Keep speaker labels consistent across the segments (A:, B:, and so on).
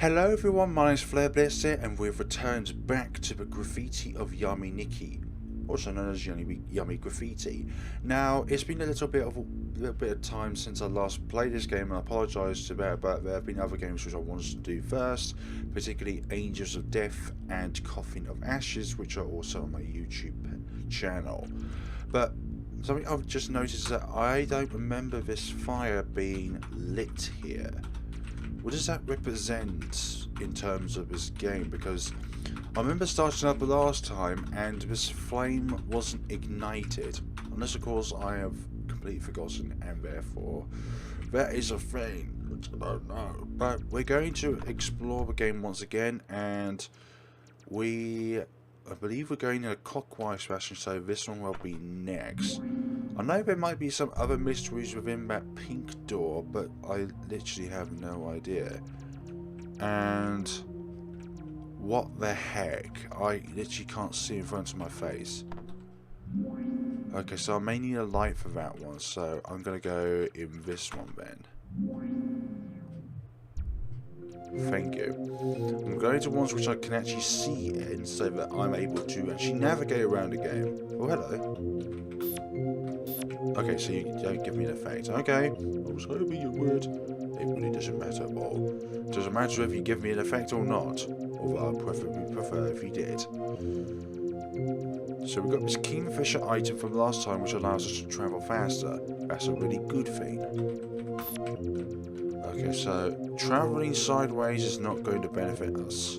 A: Hello everyone, my name is FlareBlitzed and we've returned back to the graffiti of Yume Nikki, also known as Yume Graffiti. Now, it's been a little bit of time since I last played this game, and I apologise to that, but there have been other games which I wanted to do first, particularly Angels of Death and Coffin of Ashes, which are also on my YouTube channel. But something I've just noticed is that I don't remember this fire being lit here. What does that represent in terms of this game? Because I remember starting up the last time and this flame wasn't ignited. Unless of course I have completely forgotten, and therefore that is a thing which I don't know. But we're going to explore the game once again, and I believe we're going in a clockwise fashion, so this one will be next. I know there might be some other mysteries within that pink door, but I literally have no idea. And what the heck? I literally can't see in front of my face. Okay, so I may need a light for that one, so I'm going to go in this one then. Thank you. I'm going to ones which I can actually see in, so that I'm able to actually navigate around the game. Oh, hello. Okay, so you don't give me an effect. Okay, I was hoping you would. It really doesn't matter, Paul. It doesn't matter if you give me an effect or not. Although I prefer if you did. So we've got this Kingfisher item from last time, which allows us to travel faster. That's a really good thing. Okay, so travelling sideways is not going to benefit us.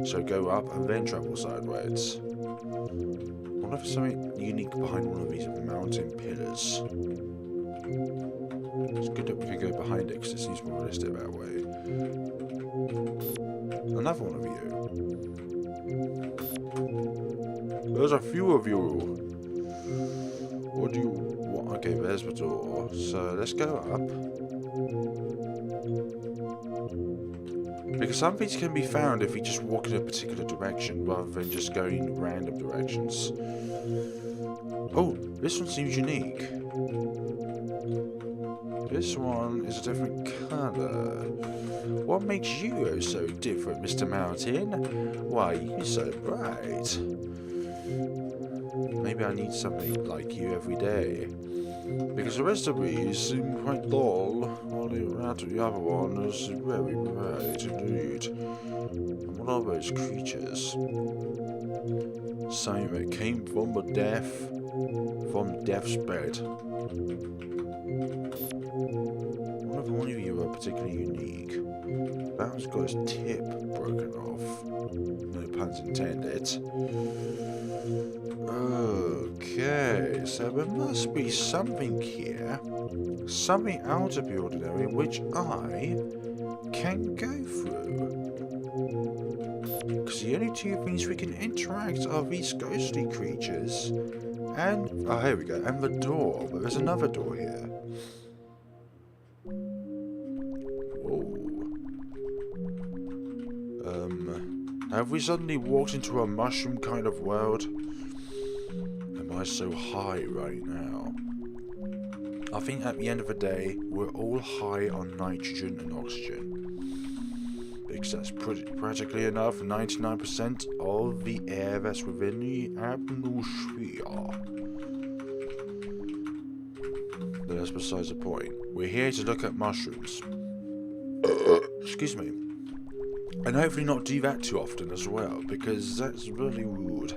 A: So go up and then travel sideways. I wonder if there's something unique behind one of these mountain pillars. It's good that we can go behind it because it seems more realistic that way. Another one of you. There's a few of you. What do you want? Okay, there's the door. So let's go up. Because some things can be found if you just walk in a particular direction rather than just going in random directions. Oh, this one seems unique. This one is a different colour. What makes you so different, Mr. Mountain? Why, you're so bright. Maybe I need something like you every day. Because the rest of these seem quite dull, while the other one is very bright indeed. And what are those creatures? Saying they came from death's bed. One of you are particularly unique. That one's got his tip broken off. No puns intended. Okay, so there must be something here, something out of the ordinary which I can go through. Because the only two things we can interact are these ghostly creatures and, oh here we go, and the door, but there's another door here. Whoa. Have we suddenly walked into a mushroom kind of world? Am I so high right now? I think at the end of the day, we're all high on nitrogen and oxygen. Because that's practically enough, 99% of the air that's within the atmosphere. But that's besides the point. We're here to look at mushrooms. Excuse me. And hopefully not do that too often as well, because that's really rude.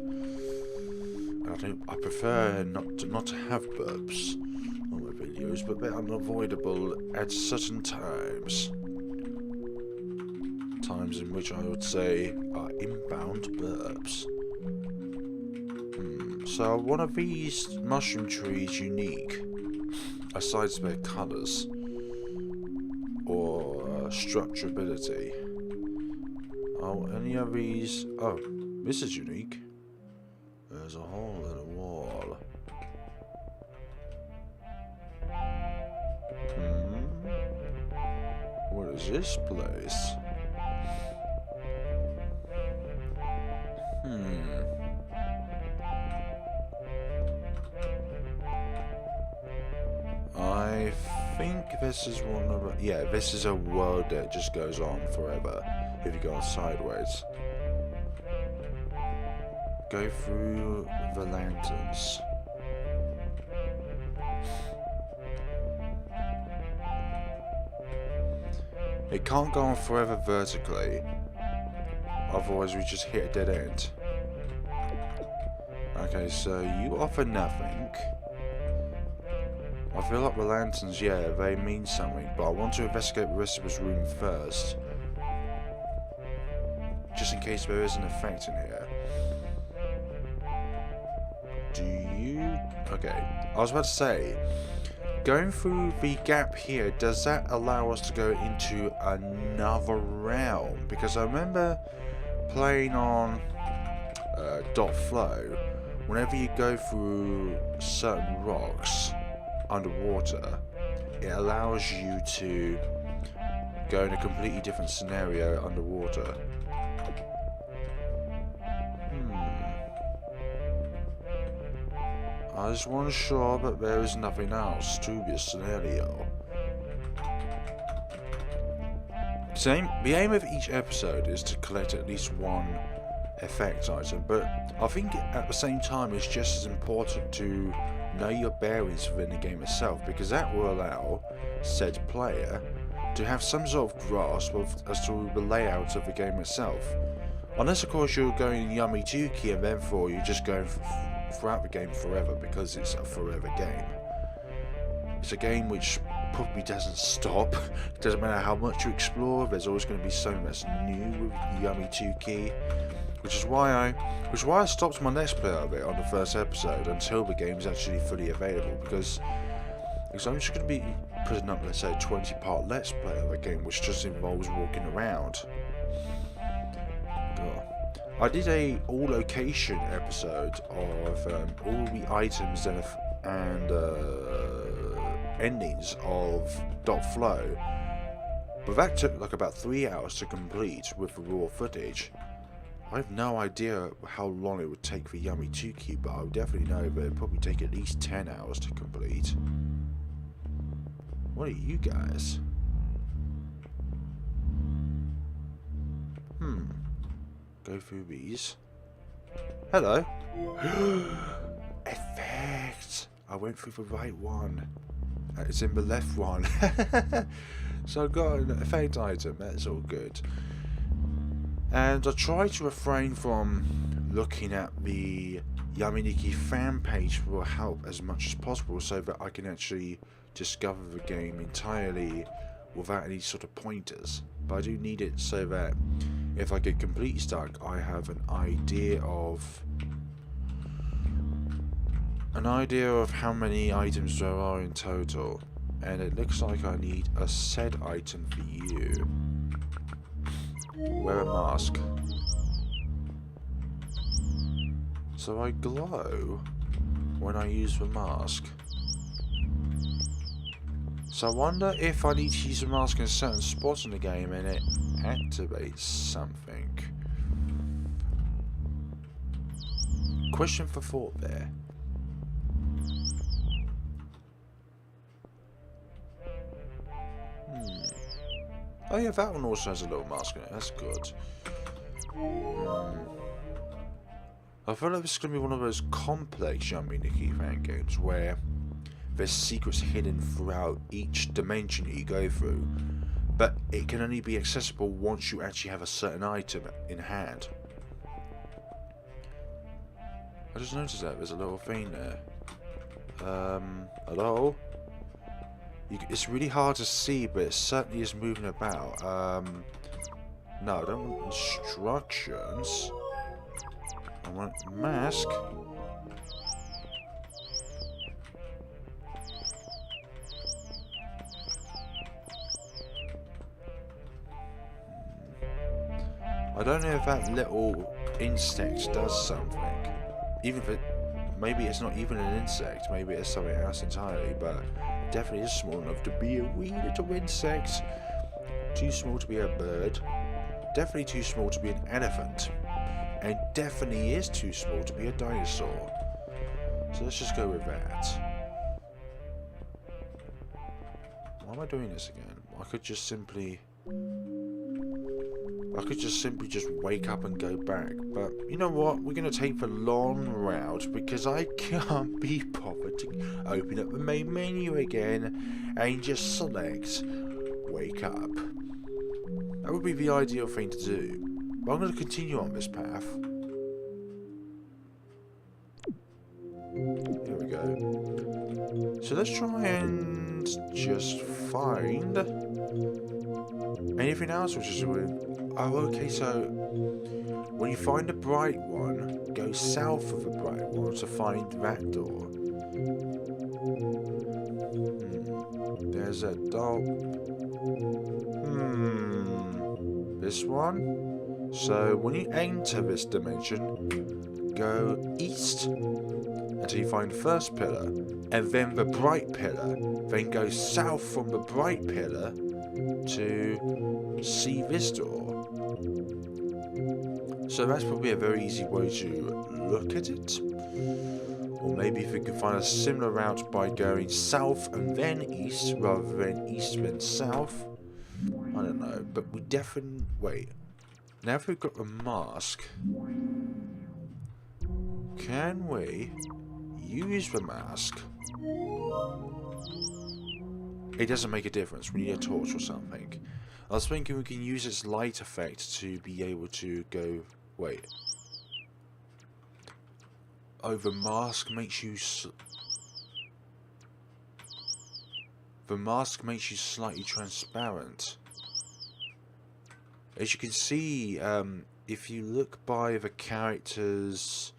A: I prefer not to have burps on my videos, but they're unavoidable at certain times. Times in which I would say are inbound burps. So are one of these mushroom trees unique, aside from their colours or structurability? Oh, any of these? Oh, this is unique. There's a hole in the wall. What is this place? I think this is one of... Yeah, this is a world that just goes on forever. if you go on sideways. Go through the lanterns. It can't go on forever vertically, otherwise we just hit a dead end. Okay, so you offer nothing. I feel like the lanterns, yeah, they mean something, but I want to investigate the rest of this room first. Just in case there is an effect in here. Do you... Okay, I was about to say, going through the gap here, does that allow us to go into another realm? Because I remember playing on Dot Flow, whenever you go through certain rocks underwater, it allows you to go in a completely different scenario underwater. I just want to ensure that there is nothing else to this scenario. The aim of each episode is to collect at least one effect item, but I think at the same time it's just as important to know your bearings within the game itself, because that will allow said player to have some sort of grasp as to the layout of the game itself. Unless of course you're going Yume Nikki and therefore you're just going throughout the game forever, because it's a forever game. It's a game which probably doesn't stop. It doesn't matter how much you explore, there's always going to be so much new with Yume Nikki. Which is why I stopped my Let's Play of it on the first episode until the game is actually fully available, because I'm just going to be putting up, let's say, a 20-part Let's Play of a game which just involves walking around. I did a all location episode of all the items and endings of Dot Flow, but that took like about 3 hours to complete with the raw footage. I have no idea how long it would take for Yume Nikki, but I would definitely know that it would probably take at least 10 hours to complete. What are you guys? Go through these. Hello. Effect! I went through the right one. It's in the left one. So I got an effect item, that's all good. And I try to refrain from looking at the Yume Nikki fan page for help as much as possible, so that I can actually discover the game entirely without any sort of pointers. But I do need it so that if I get completely stuck, I have an idea of how many items there are in total. And it looks like I need a said item for you. Wear a mask. So I glow when I use the mask. So I wonder if I need to use the mask in a certain spot in the game and it activates something. Question for thought there. Oh yeah, that one also has a little mask in it, that's good. I feel like this is going to be one of those complex Yume Nikki fan games where there's secrets hidden throughout each dimension that you go through, but it can only be accessible once you actually have a certain item in hand. I just noticed that there's a little thing there. Hello? It's really hard to see, but it certainly is moving about. No, I don't want instructions. I want mask. I don't know if that little insect does something. Even if it, maybe it's not even an insect, maybe it's something else entirely, but definitely is small enough to be a wee little insect. Too small to be a bird. Definitely too small to be an elephant. And definitely is too small to be a dinosaur. So let's just go with that. Why am I doing this again? I could just simply... I could just simply just wake up and go back, but you know what? We're going to take the long route because I can't be bothered to open up the main menu again and just select wake up. That would be the ideal thing to do, but I'm going to continue on this path. Here we go. So let's try and just find anything else which is weird. Oh, okay, so when you find a bright one, go south of the bright one to find that door. There's a door. This one? So when you enter this dimension, go east until you find the first pillar, and then the bright pillar. Then go south from the bright pillar to see this door. So that's probably a very easy way to look at it. Or maybe if we can find a similar route by going south and then east rather than east then south. I don't know, but we definitely... Wait. Now if we've got the mask, can we use the mask? It doesn't make a difference. We need a torch or something. I was thinking we can use its light effect to be able to go... Wait. Oh, the mask makes you... The mask makes you slightly transparent. As you can see, if you look by the character's...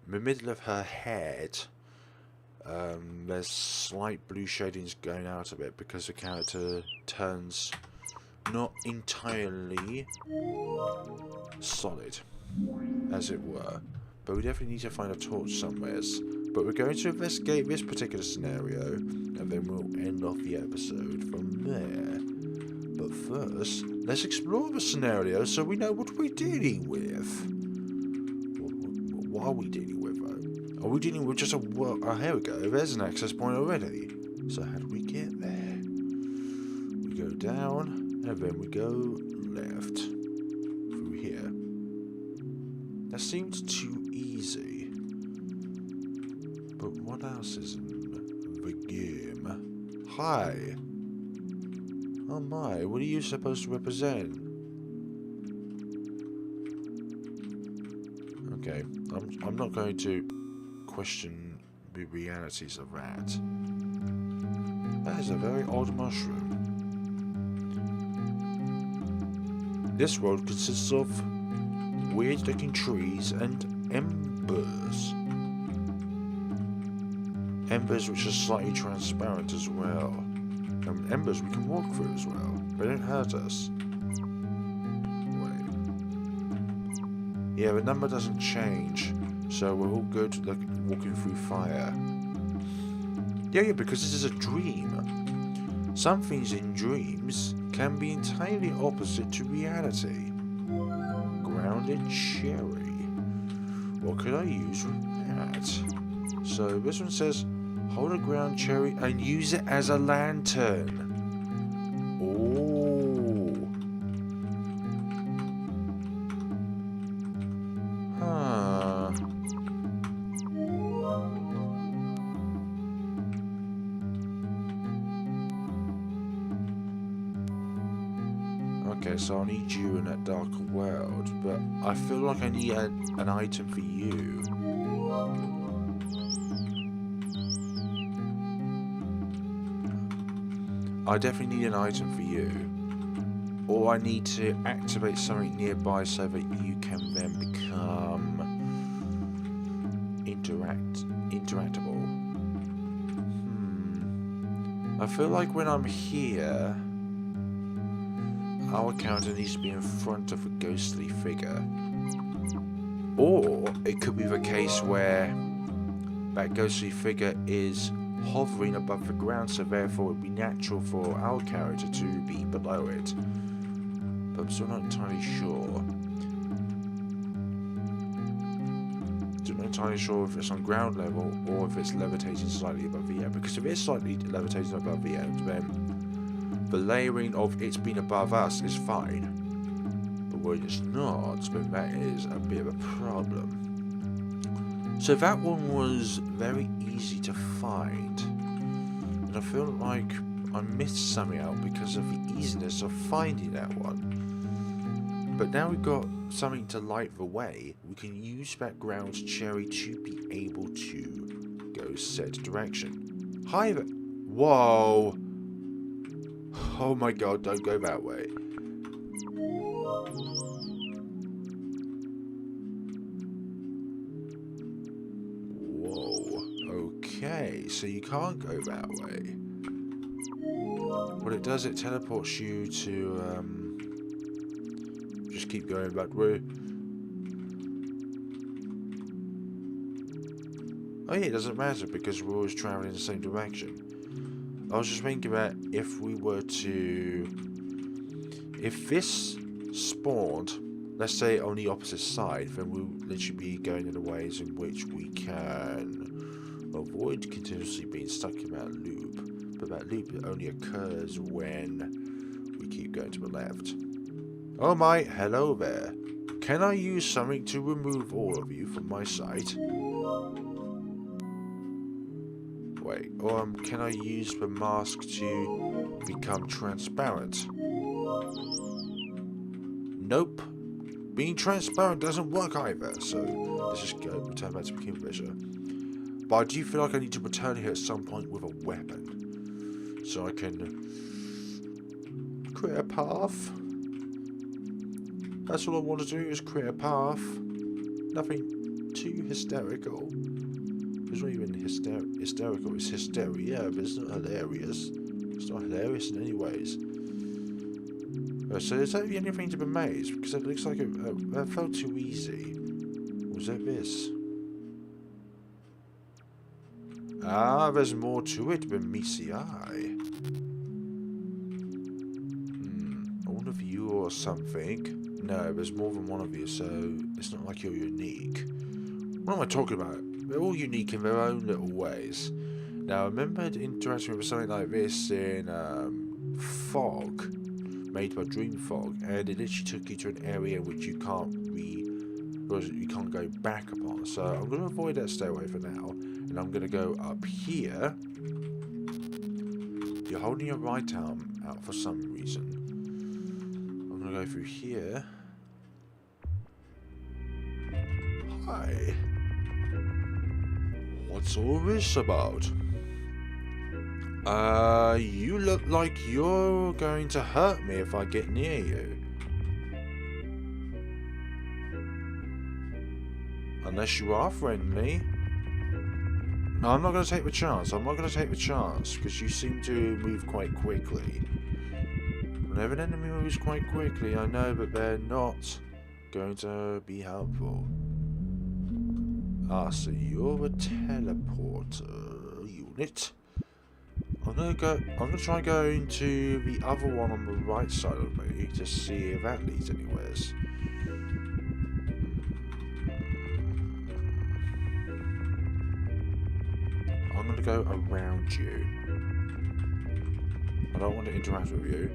A: the middle of her head... there's slight blue shadings going out of it because the character turns not entirely solid, as it were. But we definitely need to find a torch somewhere. But we're going to investigate this particular scenario, and then we'll end off the episode from there. But first, let's explore the scenario so we know what we're dealing with. What are we dealing with, though? Are we dealing with just a world? Oh, here we go. There's an access point already. So how do we get there? We go down, and then we go left. Through here. That seems too easy. But what else is in the game? Hi. Oh my, what are you supposed to represent? Okay, I'm not going to question the realities of that. That is a very odd mushroom. This world consists of weird looking trees and embers. Embers which are slightly transparent as well. And embers we can walk through as well. They don't hurt us. Wait. Yeah, the number doesn't change. So we're all good like walking through fire. Yeah, because this is a dream. Some things in dreams can be entirely opposite to reality. Grounded cherry. What could I use with that? So this one says, hold a ground cherry and use it as a lantern. Oh. Huh. Okay, so I need you in that darker world, but I feel like I need an item for you. I definitely need an item for you. Or I need to activate something nearby so that you can then become interactable. I feel like when I'm here, our character needs to be in front of a ghostly figure. Or it could be the case where that ghostly figure is hovering above the ground, so therefore it would be natural for our character to be below it. But I'm still not entirely sure. Still not entirely sure if it's on ground level or if it's levitating slightly above the air. Because if it's slightly levitating above the air, then the layering of it's been above us is fine. when it's not, but that is a bit of a problem. So that one was very easy to find, and I feel like I missed something out because of the easiness of finding that one. But now we've got something to light the way, we can use that ground cherry to be able to go said direction. Hi there. Whoa. Oh my god, don't go that way. Okay, so you can't go that way. What it does, it teleports you to, just keep going that way. Oh yeah, it doesn't matter because we're always traveling in the same direction. I was just thinking that if we were to... If this spawned, let's say on the opposite side, then we'll literally be going in the ways in which we can avoid continuously being stuck in that loop, but that loop only occurs when we keep going to the left. Oh my, hello there. Can I use something to remove all of you from my sight? Wait, or can I use the mask to become transparent? Nope. Being transparent doesn't work either, so let's just go return back to the Kingfisher. But I do feel like I need to return here at some point with a weapon, so I can create a path. That's all I want to do, is create a path. Nothing too hysterical. It's not even hysterical, it's hysteria, but it's not hilarious. It's not hilarious in any ways. So is that the only thing to be made? Because it looks like that felt too easy. Or was that this? Ah, there's more to it than meets the eye. One of you or something? No, there's more than one of you, so it's not like you're unique. What am I talking about? They're all unique in their own little ways. Now, I remember interacting with something like this in Fog, made by Dream Fog, and it literally took you to an area which you can't go back upon. So I'm going to avoid that stairway for now, and I'm going to go up here. You're holding your right arm out for some reason. I'm going to go through here. Hi. What's all this about? You look like you're going to hurt me if I get near you. Unless you are friendly. No, I'm not going to take the chance. I'm not going to take the chance, because you seem to move quite quickly. Whenever an enemy moves quite quickly, I know that they're not going to be helpful. Ah, so you're a teleporter unit. I'm gonna try going to the other one on the right side of me to see if that leads anywheres. I'm gonna go around you. I don't want to interact with you.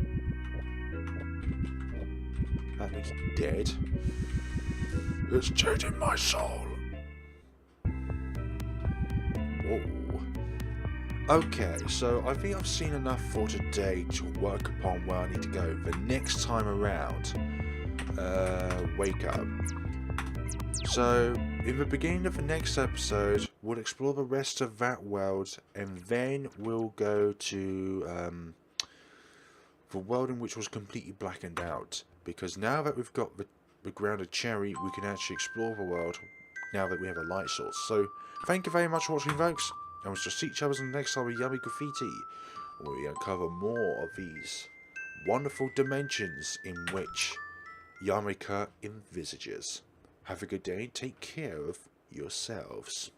A: That thing's dead. It's taking my soul. Whoa. Okay, so I think I've seen enough for today to work upon where I need to go the next time around. Wake up. So, in the beginning of the next episode, we'll explore the rest of that world, and then we'll go to the world in which was completely blackened out. Because now that we've got the grounded cherry, we can actually explore the world now that we have a light source. So, thank you very much for watching, folks. And we'll see each other in the next time with Yume Graffiti, where we uncover more of these wonderful dimensions in which Yomika envisages. Have a good day, take care of yourselves.